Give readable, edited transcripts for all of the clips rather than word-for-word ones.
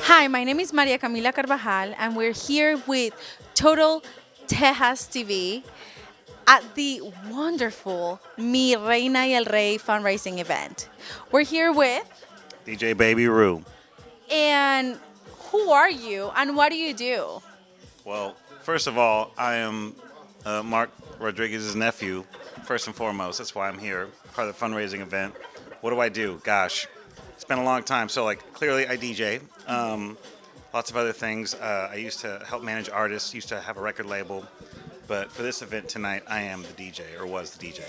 Hi, my name is Maria Camila Carvajal, and we're here with Total Tejas TV at the wonderful Mi Reina y el Rey fundraising event. We're here with, DJ Baby Roo. and who are you and what do you do? Well, first of all, I am Mark Rodriguez's nephew, first and foremost. That's why I'm here, part of the fundraising event. What do I do? Gosh, it's been a long time. So, clearly I DJ. Lots of other things. I used to help manage artists, used to have a record label. But for this event tonight, I am the DJ, or was the DJ.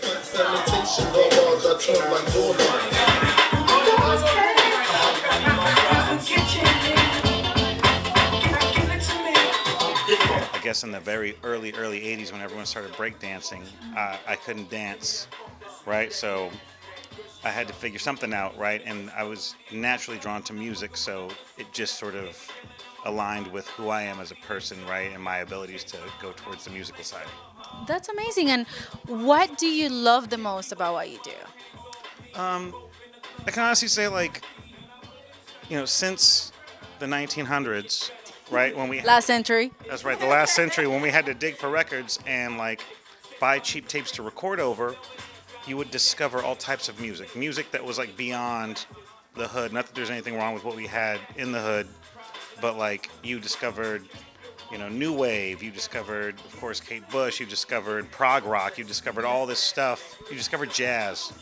I guess in the very early 80s when everyone started breakdancing, I couldn't dance, right? So I had to figure something out, right? And I was naturally drawn to music, so it just sort of aligned with who I am as a person, right? And my abilities to go towards the musical side. That's amazing. And what do you love the most about what you do? I can honestly say, since the 1900s, right? When we Last century. That's right, the last century when we had to dig for records and buy cheap tapes to record over, you would discover all types of music that was beyond the hood. Not that there's anything wrong with what we had in the hood, but you discovered, new wave. You discovered, of course, Kate Bush. You discovered prog rock. You discovered all this stuff. You discovered jazz,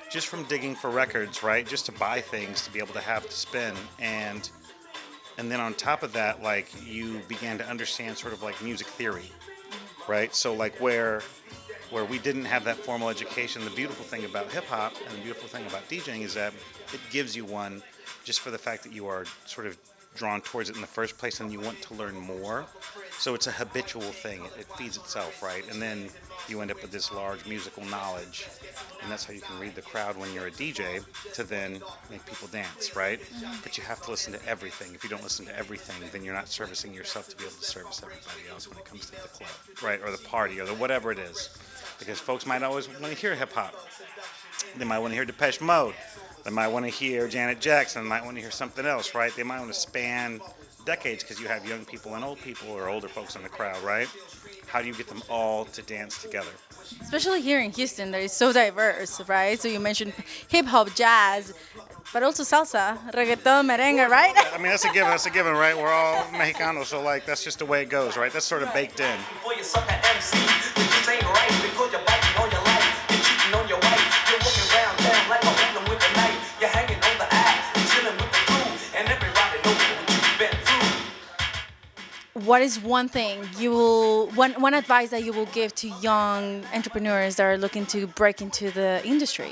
just from digging for records, right? Just to buy things to be able to have to spin and then on top of that, you began to understand sort of music theory, right? So where we didn't have that formal education, the beautiful thing about hip hop and the beautiful thing about DJing is that it gives you one just for the fact that you are sort of drawn towards it in the first place and you want to learn more. So it's a habitual thing. It feeds itself, right? And then you end up with this large musical knowledge. And that's how you can read the crowd when you're a DJ to then make people dance, right? But you have to listen to everything. If you don't listen to everything, then you're not servicing yourself to be able to service everybody else when it comes to the club, right? Or the party or the whatever it is. Because folks might always want to hear hip hop. They might want to hear Depeche Mode. They might want to hear Janet Jackson. They might want to hear something else, right? They might want to span decades because you have young people and old people or older folks in the crowd, right? How do you get them all to dance together? Especially here in Houston, that is so diverse, right? So you mentioned hip hop, jazz, but also salsa, reggaeton, merengue, right? I mean, that's a given. That's a given, right? We're all Mexicanos, so that's just the way it goes, right? That's sort of baked in. What is one thing one advice that you will give to young entrepreneurs that are looking to break into the industry?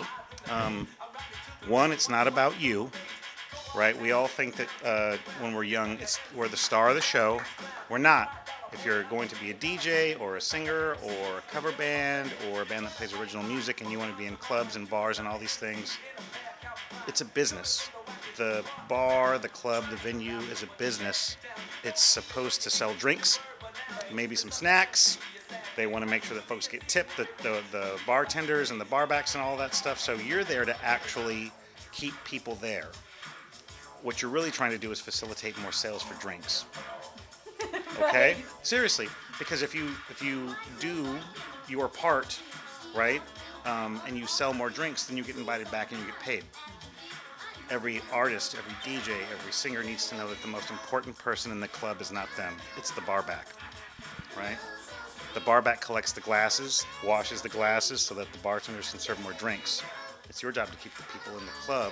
One, it's not about you, right? We all think that when we're young, we're the star of the show. We're not. If you're going to be a DJ or a singer or a cover band or a band that plays original music and you want to be in clubs and bars and all these things, it's a business. The bar, the club, the venue is a business. It's supposed to sell drinks, maybe some snacks. They want to make sure that folks get tipped, the bartenders and the barbacks and all that stuff. So you're there to actually keep people there. What you're really trying to do is facilitate more sales for drinks. Okay? Right. Seriously, because if you do your part, right, and you sell more drinks, then you get invited back and you get paid. Every artist, every DJ, every singer needs to know that the most important person in the club is not them. It's the barback, right? The barback collects the glasses, washes the glasses so that the bartenders can serve more drinks. It's your job to keep the people in the club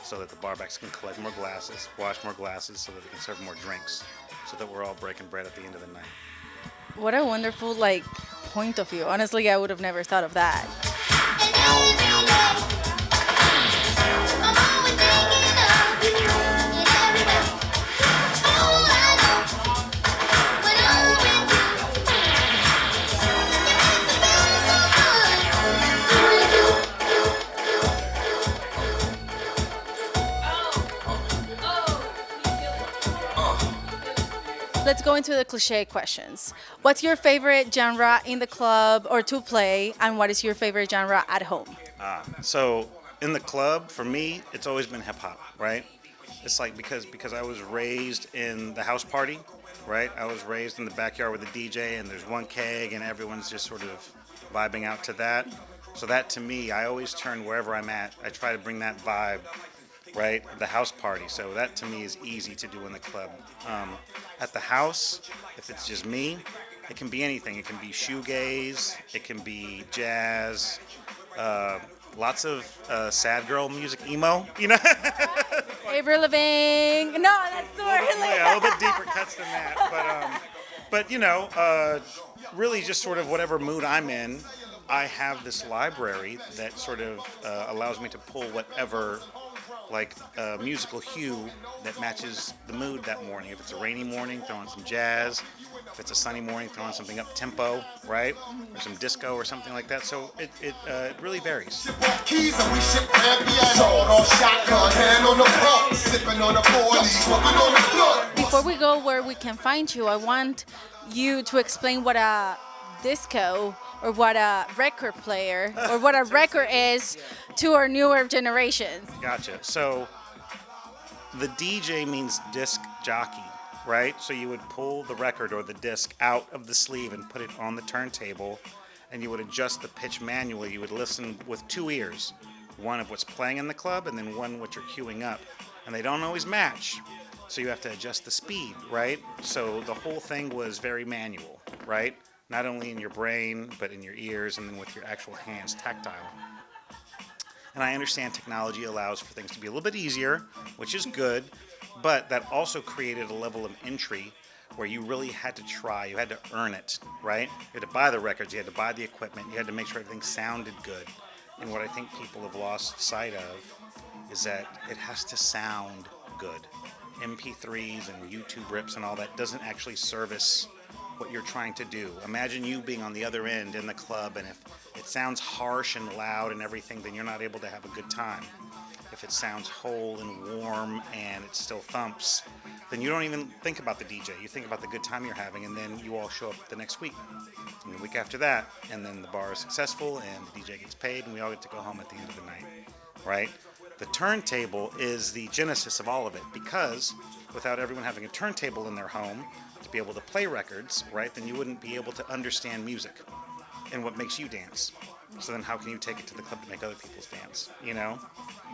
so that the barbacks can collect more glasses, wash more glasses so that they can serve more drinks, so that we're all breaking bread at the end of the night. What a wonderful point of view. Honestly, I would have never thought of that. Let's go into the cliche questions. What's your favorite genre in the club or to play, and what is your favorite genre at home? So in the club, for me, it's always been hip hop, right? It's like because I was raised in the house party, right? I was raised in the backyard with a DJ, and there's one keg, and everyone's just sort of vibing out to that. So that to me, I always turn wherever I'm at. I try to bring that vibe, right? The house party. So that to me is easy to do in the club. At the house, if it's just me, it can be anything. It can be shoegaze, it can be jazz, uh, lots of sad girl music, emo, you know? Avril Lavigne. No, that's too early. Yeah, a little bit deeper cuts than that. But you know, really just sort of whatever mood I'm in, I have this library that sort of allows me to pull whatever like musical hue that matches the mood that morning. If it's a rainy morning, throw on some jazz. If it's a sunny morning, throw on something up tempo, right? Or some disco or something like that. So it really varies. Before we go where we can find you, I want you to explain what a disco or what a record player or what a record is to our newer generations. Gotcha. So the DJ means disc jockey, right? So you would pull the record or the disc out of the sleeve and put it on the turntable, and you would adjust the pitch manually. You would listen with two ears, one of what's playing in the club and then one what you're queuing up. And they don't always match, so you have to adjust the speed, right? So the whole thing was very manual, right? Not only in your brain, but in your ears and then with your actual hands, tactile. And I understand technology allows for things to be a little bit easier, which is good, but that also created a level of entry where you really had to try, you had to earn it, right? You had to buy the records, you had to buy the equipment, you had to make sure everything sounded good. And what I think people have lost sight of is that it has to sound good. MP3s and YouTube rips and all that doesn't actually service what you're trying to do. Imagine you being on the other end in the club, and if it sounds harsh and loud and everything, then you're not able to have a good time. If it sounds whole and warm and it still thumps, then you don't even think about the DJ. You think about the good time you're having, and then you all show up the next week and the week after that, and then the bar is successful and the DJ gets paid and we all get to go home at the end of the night, right? The turntable is the genesis of all of it, because without everyone having a turntable in their home to be able to play records, right, then you wouldn't be able to understand music and what makes you dance. So then how can you take it to the club to make other people's dance, you know?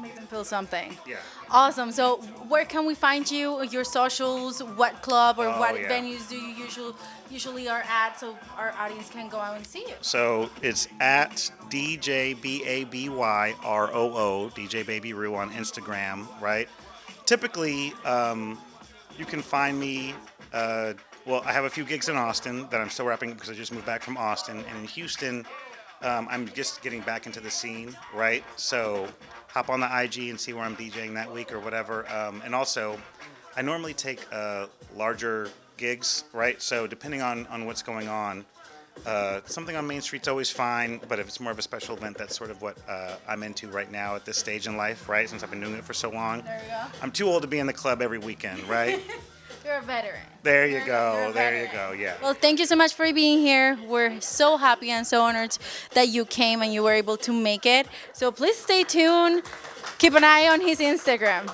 Make them feel something. Yeah. Awesome. So where can we find you? Your socials, what club or what yeah. venues do you usually are at, so our audience can go out and see you? So it's at DJBabyRoo, DJ Baby Roo on Instagram, right? Typically, you can find me, well, I have a few gigs in Austin that I'm still wrapping up because I just moved back from Austin. And in Houston, I'm just getting back into the scene, right? So hop on the IG and see where I'm DJing that week or whatever. And also, I normally take larger gigs, right? So depending on what's going on, something on Main Street's always fine, but if it's more of a special event, that's sort of what I'm into right now at this stage in life, right? Since I've been doing it for so long. There you go. I'm too old to be in the club every weekend, right? You're a veteran. There you go. There you go. Yeah. Well, thank you so much for being here. We're so happy and so honored that you came and you were able to make it. So please stay tuned. Keep an eye on his Instagram.